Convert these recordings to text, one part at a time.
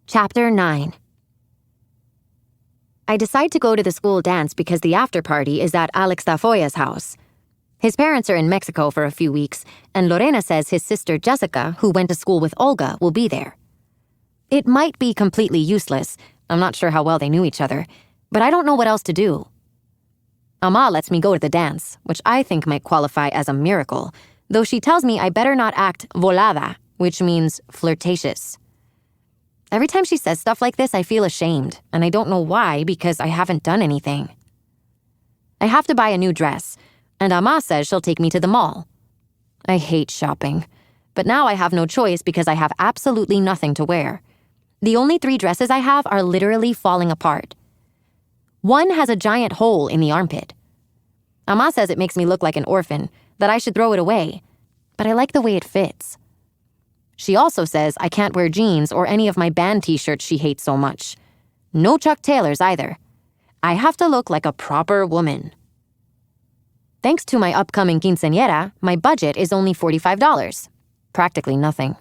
Chapter 9. I decide to go to the school dance because the after party is at Alex Tafoya's house. His parents are in Mexico for a few weeks, and Lorena says his sister Jessica, who went to school with Olga, will be there. It might be completely useless. I'm not sure how well they knew each other, but I don't know what else to do. Ama lets me go to the dance, which I think might qualify as a miracle, though she tells me I better not act volada, which means flirtatious. Every time she says stuff like this, I feel ashamed, and I don't know why because I haven't done anything. I have to buy a new dress, and Ama says she'll take me to the mall. I hate shopping, but now I have no choice because I have absolutely nothing to wear. The only 3 dresses I have are literally falling apart. One has a giant hole in the armpit. Ama says it makes me look like an orphan, that I should throw it away, but I like the way it fits. She also says I can't wear jeans or any of my band t-shirts she hates so much. No Chuck Taylors either. I have to look like a proper woman. Thanks to my upcoming quinceañera, my budget is only $45. Practically nothing.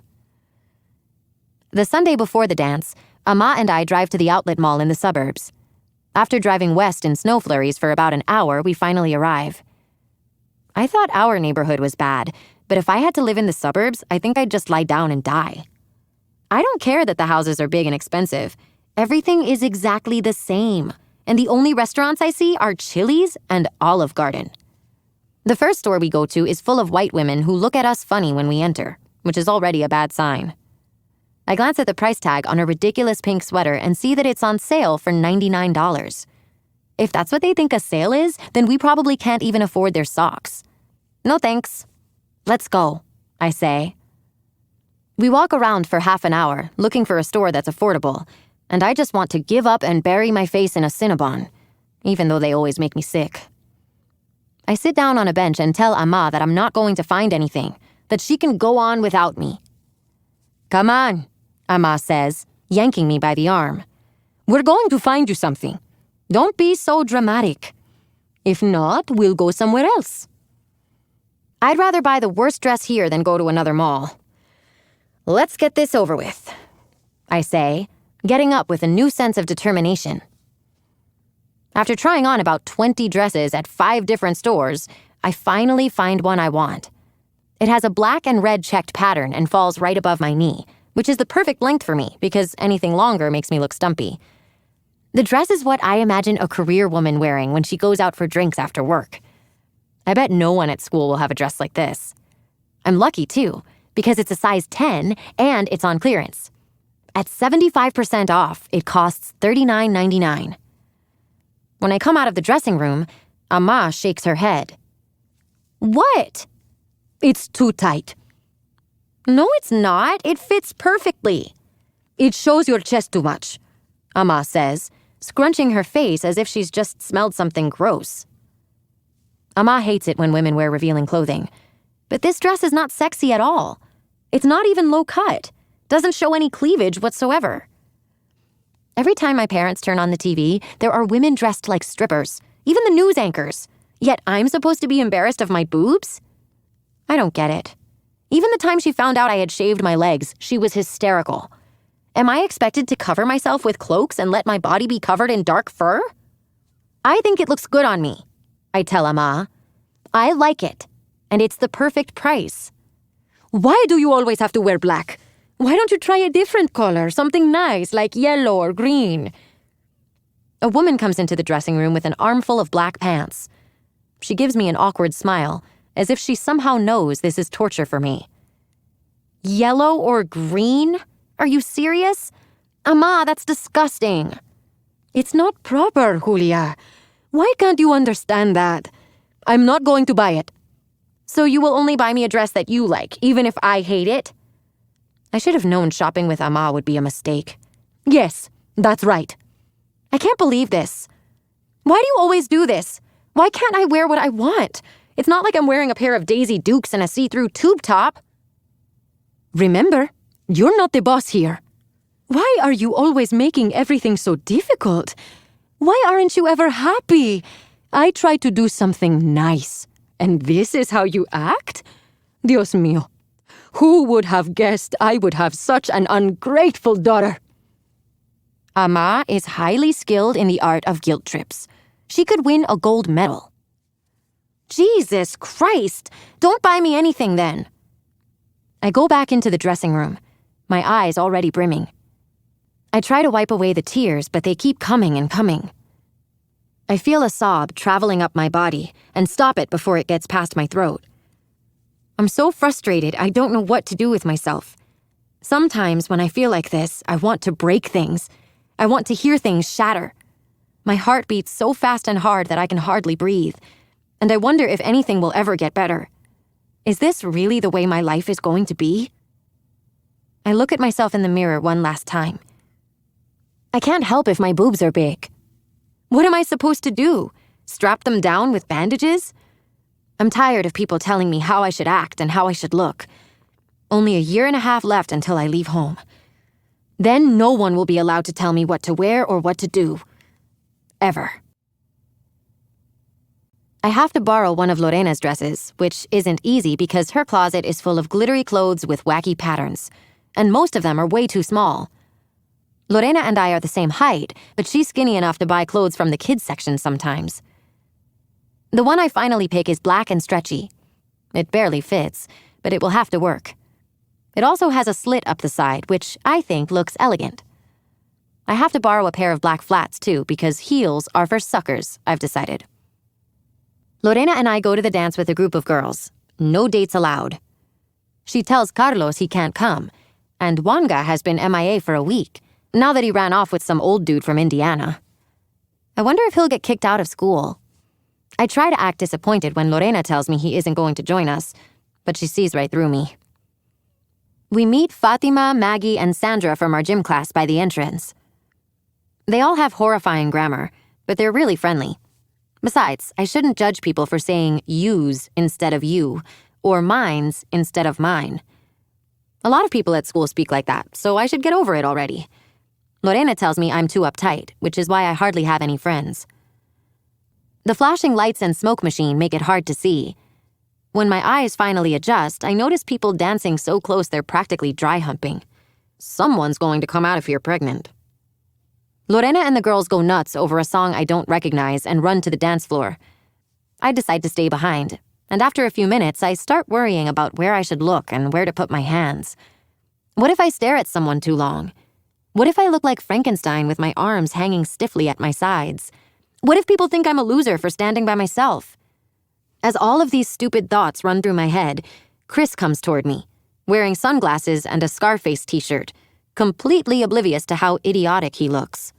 The Sunday before the dance, Ama and I drive to the outlet mall in the suburbs. After driving west in snow flurries for about an hour, we finally arrive. I thought our neighborhood was bad, but if I had to live in the suburbs, I think I'd just lie down and die. I don't care that the houses are big and expensive. Everything is exactly the same, and the only restaurants I see are Chili's and Olive Garden. The first store we go to is full of white women who look at us funny when we enter, which is already a bad sign. I glance at the price tag on a ridiculous pink sweater and see that it's on sale for $99. If that's what they think a sale is, then we probably can't even afford their socks. No thanks. Let's go, I say. We walk around for half an hour, looking for a store that's affordable, and I just want to give up and bury my face in a Cinnabon, even though they always make me sick. I sit down on a bench and tell Ama that I'm not going to find anything, that she can go on without me. Come on, Ama says, yanking me by the arm. We're going to find you something. Don't be so dramatic. If not, we'll go somewhere else. I'd rather buy the worst dress here than go to another mall. Let's get this over with, I say, getting up with a new sense of determination. After trying on about 20 dresses at 5 different stores, I finally find one I want. It has a black and red checked pattern and falls right above my knee, which is the perfect length for me because anything longer makes me look stumpy. The dress is what I imagine a career woman wearing when she goes out for drinks after work. I bet no one at school will have a dress like this. I'm lucky, too, because it's a size 10 and it's on clearance. At 75% off, it costs $39.99. When I come out of the dressing room, Ama shakes her head. What? It's too tight. No, it's not. It fits perfectly. It shows your chest too much, Ama says, scrunching her face as if she's just smelled something gross. Ama hates it when women wear revealing clothing. But this dress is not sexy at all. It's not even low cut. Doesn't show any cleavage whatsoever. Every time my parents turn on the TV, there are women dressed like strippers, even the news anchors. Yet I'm supposed to be embarrassed of my boobs? I don't get it. Even the time she found out I had shaved my legs, she was hysterical. Am I expected to cover myself with cloaks and let my body be covered in dark fur? I think it looks good on me, I tell Ama. I like it, and it's the perfect price. Why do you always have to wear black? Why don't you try a different color, something nice like yellow or green? A woman comes into the dressing room with an armful of black pants. She gives me an awkward smile, as if she somehow knows this is torture for me. Yellow or green? Are you serious? Ama, that's disgusting. It's not proper, Julia. Why can't you understand that? I'm not going to buy it. So you will only buy me a dress that you like, even if I hate it? I should have known shopping with Ama would be a mistake. Yes, that's right. I can't believe this. Why do you always do this? Why can't I wear what I want? It's not like I'm wearing a pair of Daisy Dukes and a see-through tube top. Remember, you're not the boss here. Why are you always making everything so difficult? Why aren't you ever happy? I try to do something nice, and this is how you act? Dios mío. Who would have guessed I would have such an ungrateful daughter? Ama is highly skilled in the art of guilt trips. She could win a gold medal. Jesus Christ! Don't buy me anything then. I go back into the dressing room, my eyes already brimming. I try to wipe away the tears, but they keep coming and coming. I feel a sob traveling up my body and stop it before it gets past my throat. I'm so frustrated, I don't know what to do with myself. Sometimes when I feel like this, I want to break things. I want to hear things shatter. My heart beats so fast and hard that I can hardly breathe, and I wonder if anything will ever get better. Is this really the way my life is going to be? I look at myself in the mirror one last time. I can't help if my boobs are big. What am I supposed to do? Strap them down with bandages? I'm tired of people telling me how I should act and how I should look. Only a year and a half left until I leave home. Then no one will be allowed to tell me what to wear or what to do. Ever. I have to borrow one of Lorena's dresses, which isn't easy because her closet is full of glittery clothes with wacky patterns, and most of them are way too small. Lorena and I are the same height, but she's skinny enough to buy clothes from the kids section sometimes. The one I finally pick is black and stretchy. It barely fits, but it will have to work. It also has a slit up the side, which I think looks elegant. I have to borrow a pair of black flats too, because heels are for suckers, I've decided. Lorena and I go to the dance with a group of girls. No dates allowed. She tells Carlos he can't come, and Wanga has been MIA for a week, now that he ran off with some old dude from Indiana. I wonder if he'll get kicked out of school. I try to act disappointed when Lorena tells me he isn't going to join us, but she sees right through me. We meet Fatima, Maggie, and Sandra from our gym class by the entrance. They all have horrifying grammar, but they're really friendly. Besides, I shouldn't judge people for saying yous instead of you, or mines instead of mine. A lot of people at school speak like that, so I should get over it already. Lorena tells me I'm too uptight, which is why I hardly have any friends. The flashing lights and smoke machine make it hard to see. When my eyes finally adjust, I notice people dancing so close they're practically dry humping. Someone's going to come out of here pregnant. Lorena and the girls go nuts over a song I don't recognize and run to the dance floor. I decide to stay behind, and after a few minutes, I start worrying about where I should look and where to put my hands. What if I stare at someone too long? What if I look like Frankenstein with my arms hanging stiffly at my sides? What if people think I'm a loser for standing by myself? As all of these stupid thoughts run through my head, Chris comes toward me, wearing sunglasses and a Scarface t-shirt, completely oblivious to how idiotic he looks.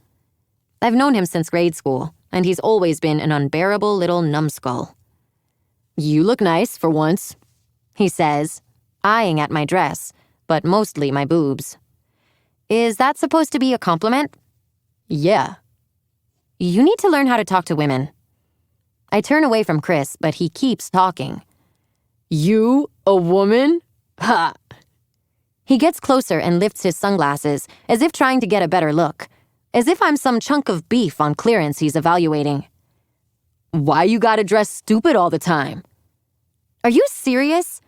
I've known him since grade school, and he's always been an unbearable little numbskull. "You look nice, for once," he says, eyeing at my dress, but mostly my boobs. Is that supposed to be a compliment? Yeah. You need to learn how to talk to women. I turn away from Chris, but he keeps talking. You, a woman? Ha! He gets closer and lifts his sunglasses, as if trying to get a better look, as if I'm some chunk of beef on clearance he's evaluating. Why you gotta dress stupid all the time? Are you serious?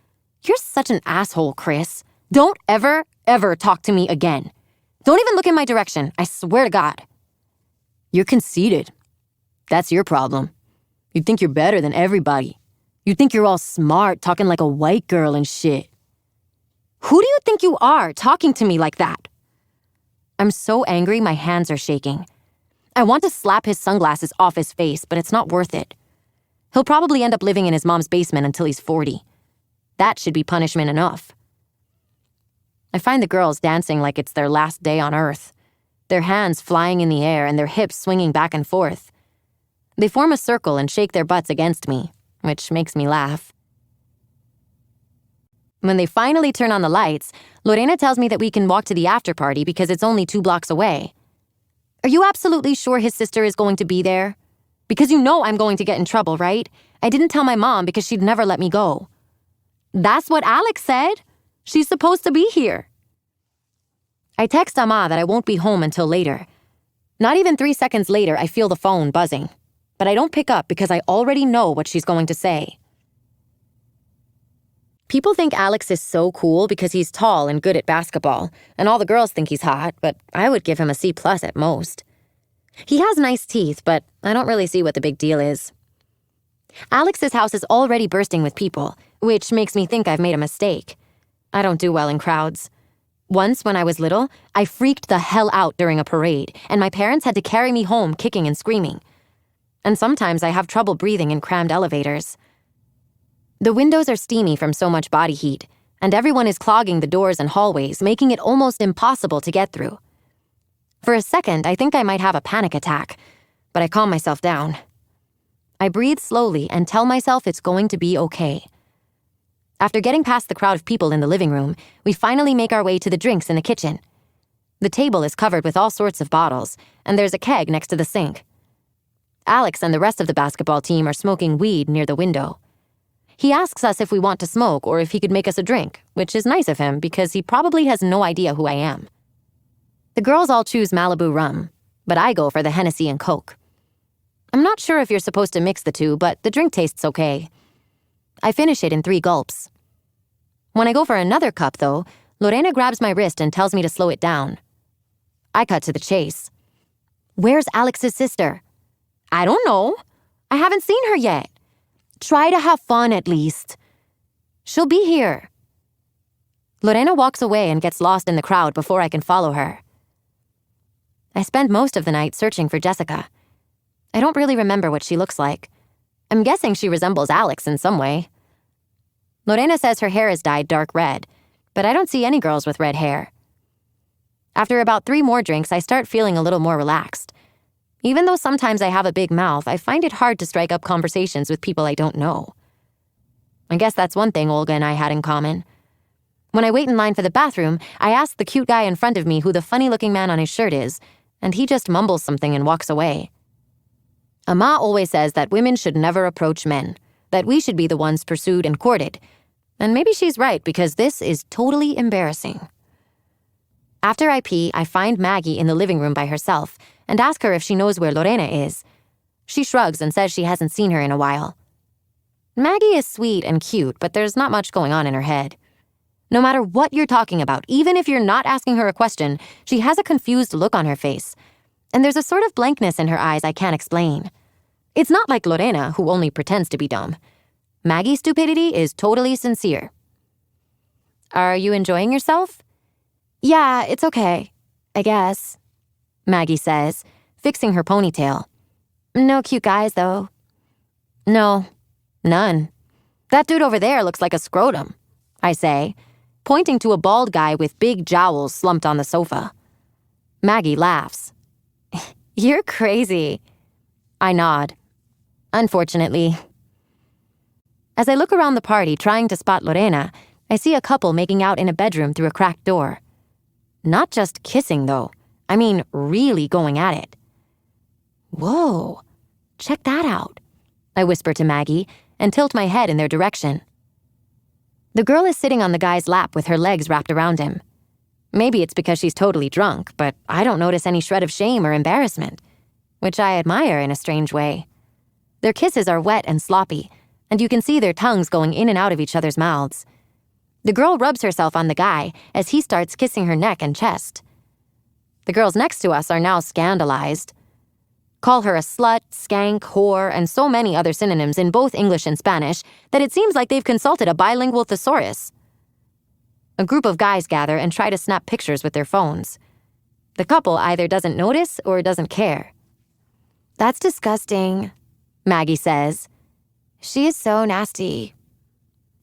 You're such an asshole, Chris. Don't ever, ever talk to me again. Don't even look in my direction, I swear to God. You're conceited. That's your problem. You think you're better than everybody. You think you're all smart, talking like a white girl and shit. Who do you think you are, talking to me like that? I'm so angry my hands are shaking. I want to slap his sunglasses off his face, but it's not worth it. He'll probably end up living in his mom's basement until he's 40. That should be punishment enough. I find the girls dancing like it's their last day on Earth, their hands flying in the air and their hips swinging back and forth. They form a circle and shake their butts against me, which makes me laugh. When they finally turn on the lights, Lorena tells me that we can walk to the after party because it's only 2 blocks away. Are you absolutely sure his sister is going to be there? Because you know I'm going to get in trouble, right? I didn't tell my mom because she'd never let me go. That's what Alex said. She's supposed to be here. I text Ama that I won't be home until later. Not even 3 seconds later, I feel the phone buzzing. But I don't pick up because I already know what she's going to say. People think Alex is so cool because he's tall and good at basketball, and all the girls think he's hot, but I would give him a C+ at most. He has nice teeth, but I don't really see what the big deal is. Alex's house is already bursting with people, which makes me think I've made a mistake. I don't do well in crowds. Once, when I was little, I freaked the hell out during a parade, and my parents had to carry me home kicking and screaming. And sometimes I have trouble breathing in crammed elevators. The windows are steamy from so much body heat, and everyone is clogging the doors and hallways, making it almost impossible to get through. For a second, I think I might have a panic attack, but I calm myself down. I breathe slowly and tell myself it's going to be okay. After getting past the crowd of people in the living room, we finally make our way to the drinks in the kitchen. The table is covered with all sorts of bottles, and there's a keg next to the sink. Alex and the rest of the basketball team are smoking weed near the window. He asks us if we want to smoke or if he could make us a drink, which is nice of him because he probably has no idea who I am. The girls all choose Malibu rum, but I go for the Hennessy and Coke. I'm not sure if you're supposed to mix the two, but the drink tastes okay. I finish it in 3 gulps. When I go for another cup, though, Lorena grabs my wrist and tells me to slow it down. I cut to the chase. Where's Alex's sister? I don't know. I haven't seen her yet. Try to have fun at least. She'll be here. Lorena walks away and gets lost in the crowd before I can follow her. I spend most of the night searching for Jessica. I don't really remember what she looks like. I'm guessing she resembles Alex in some way. Lorena says her hair is dyed dark red, but I don't see any girls with red hair. After about 3 more drinks, I start feeling a little more relaxed. Even though sometimes I have a big mouth, I find it hard to strike up conversations with people I don't know. I guess that's one thing Olga and I had in common. When I wait in line for the bathroom, I ask the cute guy in front of me who the funny-looking man on his shirt is, and he just mumbles something and walks away. Ama always says that women should never approach men, that we should be the ones pursued and courted. And maybe she's right because this is totally embarrassing. After I pee, I find Maggie in the living room by herself and ask her if she knows where Lorena is. She shrugs and says she hasn't seen her in a while. Maggie is sweet and cute, but there's not much going on in her head. No matter what you're talking about, even if you're not asking her a question, she has a confused look on her face. And there's a sort of blankness in her eyes I can't explain. It's not like Lorena, who only pretends to be dumb. Maggie's stupidity is totally sincere. Are you enjoying yourself? Yeah, it's okay, I guess, Maggie says, fixing her ponytail. No cute guys, though. No, none. That dude over there looks like a scrotum, I say, pointing to a bald guy with big jowls slumped on the sofa. Maggie laughs. You're crazy. I nod. Unfortunately. As I look around the party trying to spot Lorena, I see a couple making out in a bedroom through a cracked door. Not just kissing, though. I mean, really going at it. Whoa, check that out, I whisper to Maggie and tilt my head in their direction. The girl is sitting on the guy's lap with her legs wrapped around him. Maybe it's because she's totally drunk, but I don't notice any shred of shame or embarrassment, which I admire in a strange way. Their kisses are wet and sloppy, and you can see their tongues going in and out of each other's mouths. The girl rubs herself on the guy as he starts kissing her neck and chest. The girls next to us are now scandalized. Call her a slut, skank, whore, and so many other synonyms in both English and Spanish that it seems like they've consulted a bilingual thesaurus. A group of guys gather and try to snap pictures with their phones. The couple either doesn't notice or doesn't care. That's disgusting, Maggie says. She is so nasty.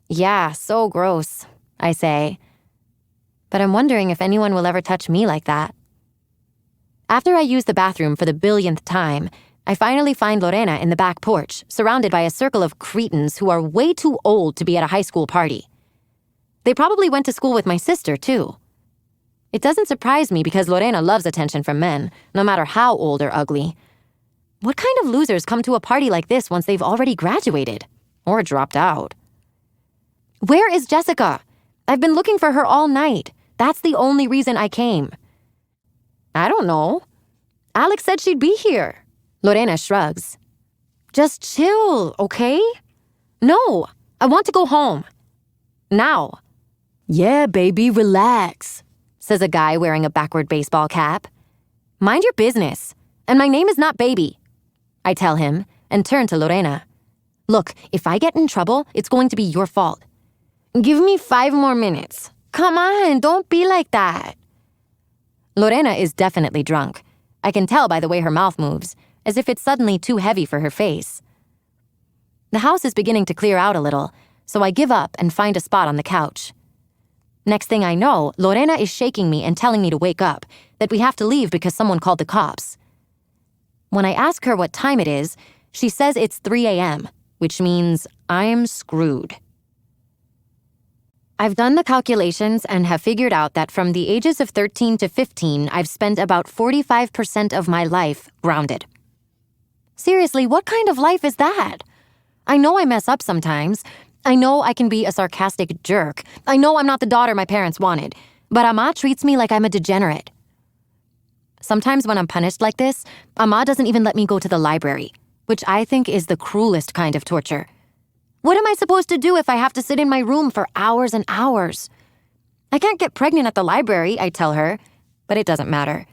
Yeah, so gross, I say. But I'm wondering if anyone will ever touch me like that. After I use the bathroom for the billionth time, I finally find Lorena in the back porch, surrounded by a circle of cretins who are way too old to be at a high school party. They probably went to school with my sister, too. It doesn't surprise me because Lorena loves attention from men, no matter how old or ugly. What kind of losers come to a party like this once they've already graduated? Or dropped out? Where is Jessica? I've been looking for her all night. That's the only reason I came. I don't know. Alex said she'd be here. Lorena shrugs. Just chill, okay? No, I want to go home. Now. Yeah, baby, relax, says a guy wearing a backward baseball cap. Mind your business. And my name is not Baby, I tell him and turn to Lorena. Look, if I get in trouble, it's going to be your fault. Give me 5 more minutes. Come on, don't be like that. Lorena is definitely drunk. I can tell by the way her mouth moves, as if it's suddenly too heavy for her face. The house is beginning to clear out a little, so I give up and find a spot on the couch. Next thing I know, Lorena is shaking me and telling me to wake up, that we have to leave because someone called the cops. When I ask her what time it is, she says it's 3 a.m., which means I'm screwed. I've done the calculations and have figured out that from the ages of 13 to 15, I've spent about 45% of my life grounded. Seriously, what kind of life is that? I know I mess up sometimes. I know I can be a sarcastic jerk. I know I'm not the daughter my parents wanted. But Ama treats me like I'm a degenerate. Sometimes when I'm punished like this, Ama doesn't even let me go to the library, which I think is the cruelest kind of torture. What am I supposed to do if I have to sit in my room for hours and hours? I can't get pregnant at the library, I tell her, but it doesn't matter.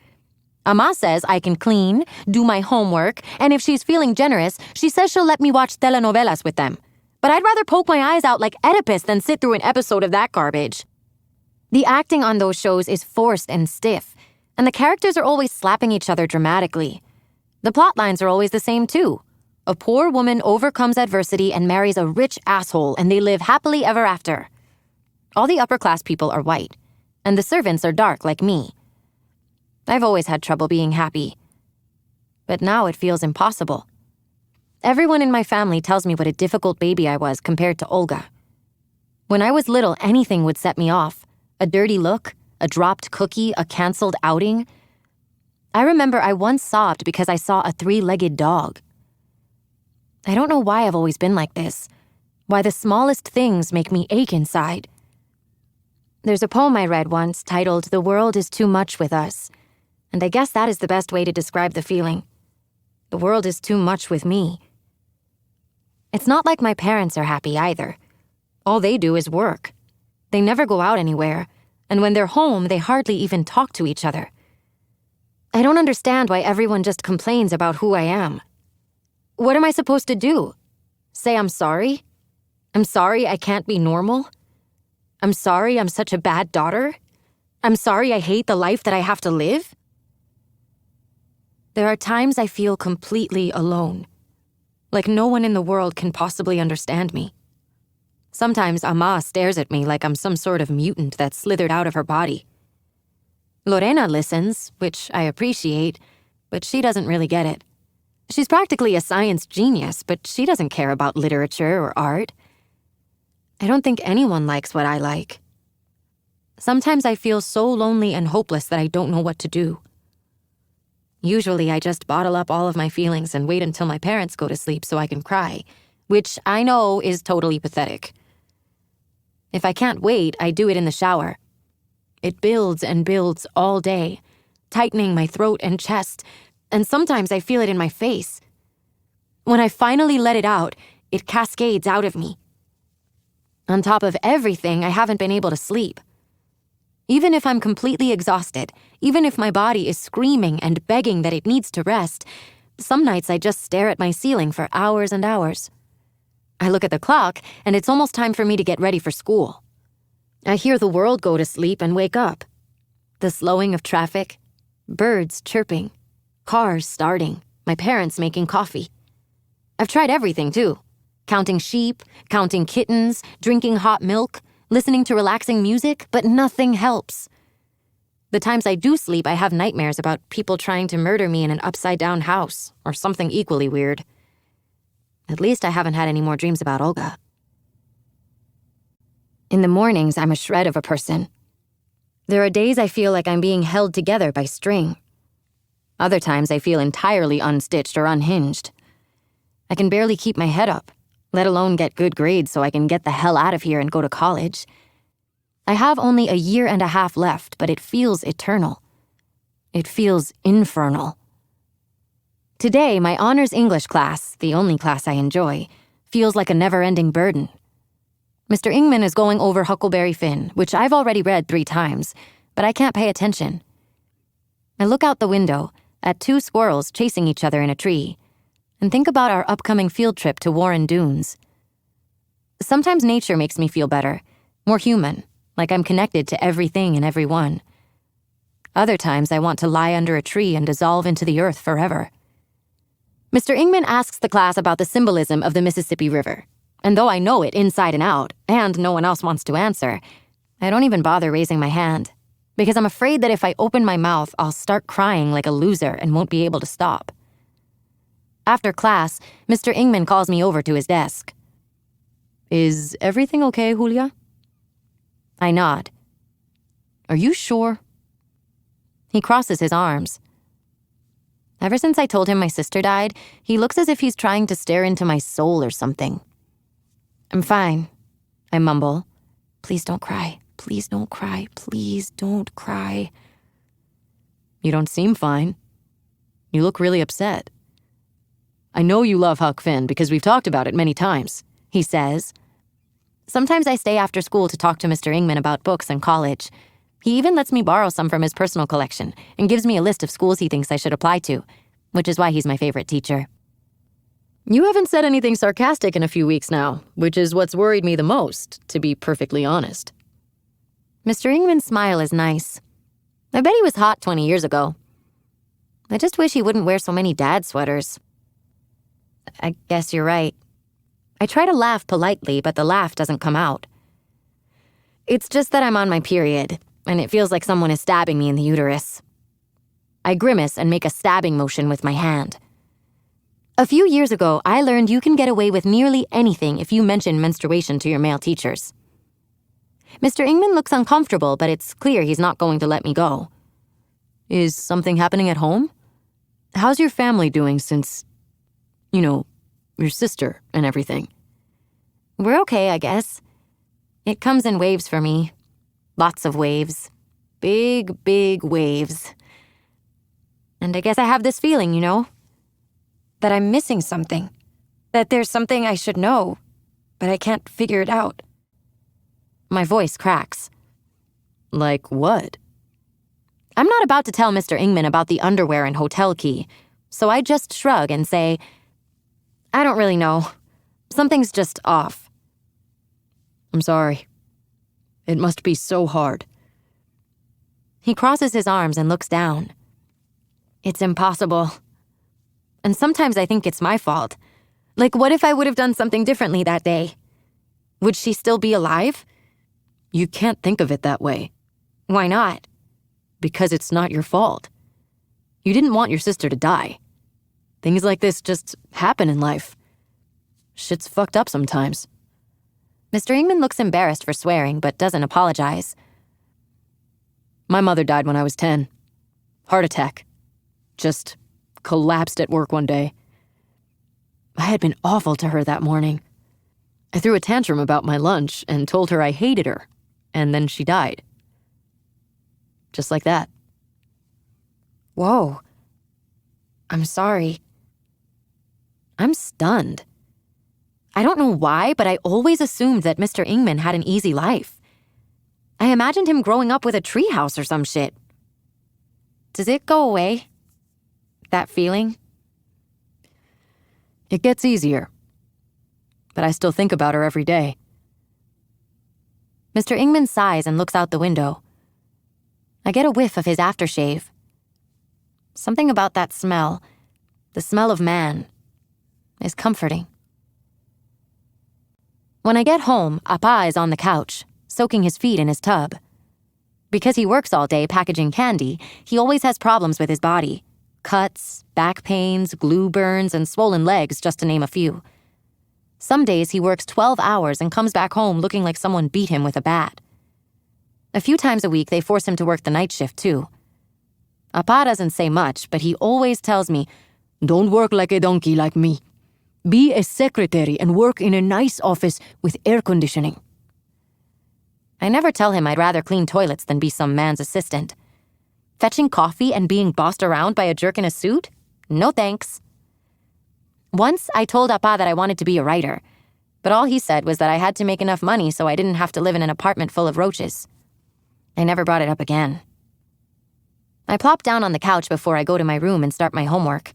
Ama says I can clean, do my homework, and if she's feeling generous, she says she'll let me watch telenovelas with them. But I'd rather poke my eyes out like Oedipus than sit through an episode of that garbage. The acting on those shows is forced and stiff, and the characters are always slapping each other dramatically. The plot lines are always the same too. A poor woman overcomes adversity and marries a rich asshole, and they live happily ever after. All the upper-class people are white, and the servants are dark like me. I've always had trouble being happy. But now it feels impossible. Everyone in my family tells me what a difficult baby I was compared to Olga. When I was little, anything would set me off. A dirty look, a dropped cookie, a canceled outing. I remember I once sobbed because I saw a 3-legged dog. I don't know why I've always been like this, why the smallest things make me ache inside. There's a poem I read once titled "The World is Too Much with Us," and I guess that is the best way to describe the feeling. The world is too much with me. It's not like my parents are happy either. All they do is work. They never go out anywhere, and when they're home, they hardly even talk to each other. I don't understand why everyone just complains about who I am. What am I supposed to do? Say I'm sorry? I'm sorry I can't be normal? I'm sorry I'm such a bad daughter? I'm sorry I hate the life that I have to live? There are times I feel completely alone, like no one in the world can possibly understand me. Sometimes Ama stares at me like I'm some sort of mutant that slithered out of her body. Lorena listens, which I appreciate, but she doesn't really get it. She's practically a science genius, but she doesn't care about literature or art. I don't think anyone likes what I like. Sometimes I feel so lonely and hopeless that I don't know what to do. Usually I just bottle up all of my feelings and wait until my parents go to sleep so I can cry, which I know is totally pathetic. If I can't wait, I do it in the shower. It builds and builds all day, tightening my throat and chest, and sometimes I feel it in my face. When I finally let it out, it cascades out of me. On top of everything, I haven't been able to sleep. Even if I'm completely exhausted, even if my body is screaming and begging that it needs to rest, some nights I just stare at my ceiling for hours and hours. I look at the clock, and it's almost time for me to get ready for school. I hear the world go to sleep and wake up. The slowing of traffic, birds chirping, cars starting, my parents making coffee. I've tried everything, too. Counting sheep, counting kittens, drinking hot milk, listening to relaxing music, but nothing helps. The times I do sleep, I have nightmares about people trying to murder me in an upside-down house, or something equally weird. At least I haven't had any more dreams about Olga. In the mornings, I'm a shred of a person. There are days I feel like I'm being held together by string. Other times I feel entirely unstitched or unhinged. I can barely keep my head up, let alone get good grades so I can get the hell out of here and go to college. I have only 1.5 years left, but it feels eternal. It feels infernal. Today, my honors English class, the only class I enjoy, feels like a never-ending burden. Mr. Ingman is going over Huckleberry Finn, which I've already read 3 times, but I can't pay attention. I look out the window at 2 squirrels chasing each other in a tree, and think about our upcoming field trip to Warren Dunes. Sometimes nature makes me feel better, more human, like I'm connected to everything and everyone. Other times I want to lie under a tree and dissolve into the earth forever. Mr. Ingman asks the class about the symbolism of the Mississippi River, and though I know it inside and out, and no one else wants to answer, I don't even bother raising my hand, because I'm afraid that if I open my mouth, I'll start crying like a loser and won't be able to stop. After class, Mr. Ingman calls me over to his desk. "Is everything okay, Julia?" I nod. "Are you sure?" He crosses his arms. Ever since I told him my sister died, he looks as if he's trying to stare into my soul or something. "I'm fine," I mumble. "Please don't cry. Please don't cry. Please don't cry." "You don't seem fine. You look really upset." "I know you love Huck Finn because we've talked about it many times," he says. Sometimes I stay after school to talk to Mr. Ingman about books and college. He even lets me borrow some from his personal collection and gives me a list of schools he thinks I should apply to, which is why he's my favorite teacher. "You haven't said anything sarcastic in a few weeks now, which is what's worried me the most, to be perfectly honest." Mr. Ingman's smile is nice. I bet he was hot 20 years ago. I just wish he wouldn't wear so many dad sweaters. I guess you're right. I try to laugh politely, but the laugh doesn't come out. It's just that I'm on my period, and it feels like someone is stabbing me in the uterus. I grimace and make a stabbing motion with my hand. A few years ago, I learned you can get away with nearly anything if you mention menstruation to your male teachers. Mr. Ingman looks uncomfortable, but it's clear he's not going to let me go. "Is something happening at home? How's your family doing since, your sister and everything?" "We're okay, I guess. It comes in waves for me. Lots of waves. Big, big waves. And I guess I have this feeling, that I'm missing something. That there's something I should know, but I can't figure it out." My voice cracks. "Like what?" I'm not about to tell Mr. Ingman about the underwear and hotel key, so I just shrug and say, "I don't really know. Something's just off." "I'm sorry. It must be so hard." He crosses his arms and looks down. "It's impossible. And sometimes I think it's my fault. Like, what if I would have done something differently that day? Would she still be alive?" "You can't think of it that way." "Why not?" "Because it's not your fault. You didn't want your sister to die. Things like this just happen in life. Shit's fucked up sometimes." Mr. Ingman looks embarrassed for swearing, but doesn't apologize. "My mother died when I was 10. Heart attack. Just collapsed at work one day. I had been awful to her that morning. I threw a tantrum about my lunch and told her I hated her, and then she died. Just like that." "Whoa. I'm sorry." I'm stunned. I don't know why, but I always assumed that Mr. Ingman had an easy life. I imagined him growing up with a treehouse or some shit. Does it go away? That feeling? It gets easier. But I still think about her every day. Mr. Ingman sighs and looks out the window. I get a whiff of his aftershave. Something about that smell, the smell of man, is comforting. When I get home, Appa is on the couch, soaking his feet in his tub. Because he works all day packaging candy, he always has problems with his body. Cuts, back pains, glue burns, and swollen legs, just to name a few. Some days he works 12 hours and comes back home looking like someone beat him with a bat. A few times a week, they force him to work the night shift, too. Appa doesn't say much, but he always tells me, "Don't work like a donkey like me. Be a secretary and work in a nice office with air conditioning." I never tell him I'd rather clean toilets than be some man's assistant. Fetching coffee and being bossed around by a jerk in a suit? No thanks. Once, I told Appa that I wanted to be a writer. but all he said was that I had to make enough money so I didn't have to live in an apartment full of roaches. I never brought it up again. I plop down on the couch before I go to my room and start my homework.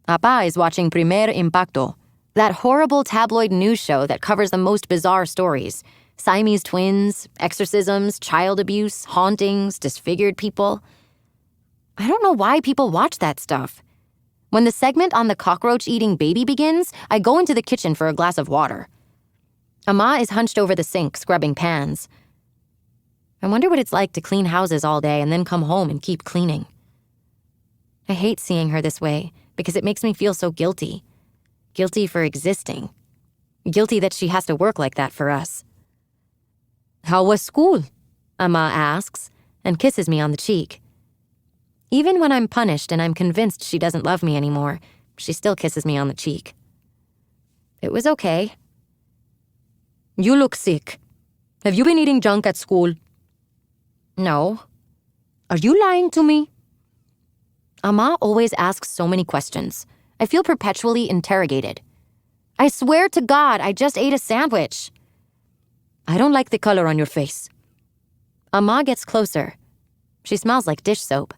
Papa is watching Primer Impacto, that horrible tabloid news show that covers the most bizarre stories. Siamese twins, exorcisms, child abuse, hauntings, disfigured people. I don't know why people watch that stuff. When the segment on the cockroach-eating baby begins, I go into the kitchen for a glass of water. Ama is hunched over the sink, scrubbing pans. I wonder what it's like to clean houses all day and then come home and keep cleaning. I hate seeing her this way because it makes me feel so guilty. Guilty for existing. Guilty that she has to work like that for us. "How was school?" Ama asks and kisses me on the cheek. Even when I'm punished and I'm convinced she doesn't love me anymore, she still kisses me on the cheek. It was okay. "You look sick. Have you been eating junk at school?" "No." "Are you lying to me?" Ama always asks so many questions. I feel perpetually interrogated. "I swear to God, I just ate a sandwich." "I don't like the color on your face." Ama gets closer. She smells like dish soap.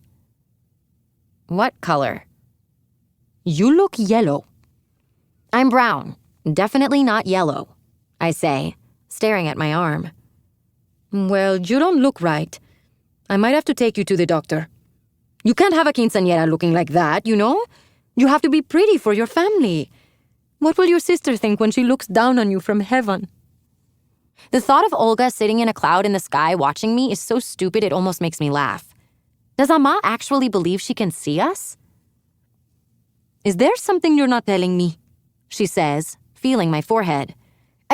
"What color?" "You look yellow." "I'm brown. Definitely not yellow," I say, staring at my arm. "Well, you don't look right. I might have to take you to the doctor. You can't have a quinceañera looking like that, you know? You have to be pretty for your family. What will your sister think when she looks down on you from heaven?" The thought of Olga sitting in a cloud in the sky watching me is so stupid it almost makes me laugh. Does Ama actually believe she can see us? "Is there something you're not telling me?" she says, feeling my forehead.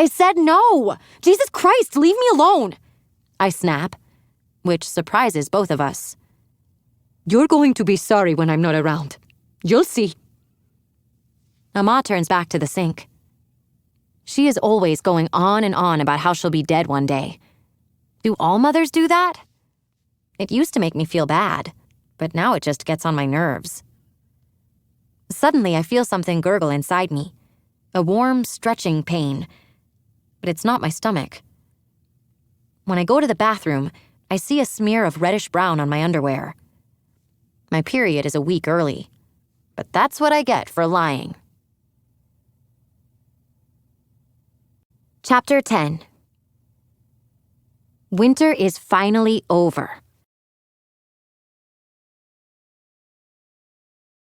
"I said no! Jesus Christ, leave me alone!" I snap, which surprises both of us. "You're going to be sorry when I'm not around. You'll see." Ama turns back to the sink. She is always going on and on about how she'll be dead one day. Do all mothers do that? It used to make me feel bad, but now it just gets on my nerves. Suddenly, I feel something gurgle inside me. A warm, stretching pain. But it's not my stomach. When I go to the bathroom, I see a smear of reddish-brown on my underwear. My period is a week early, but that's what I get for lying. Chapter 10. Winter is finally over.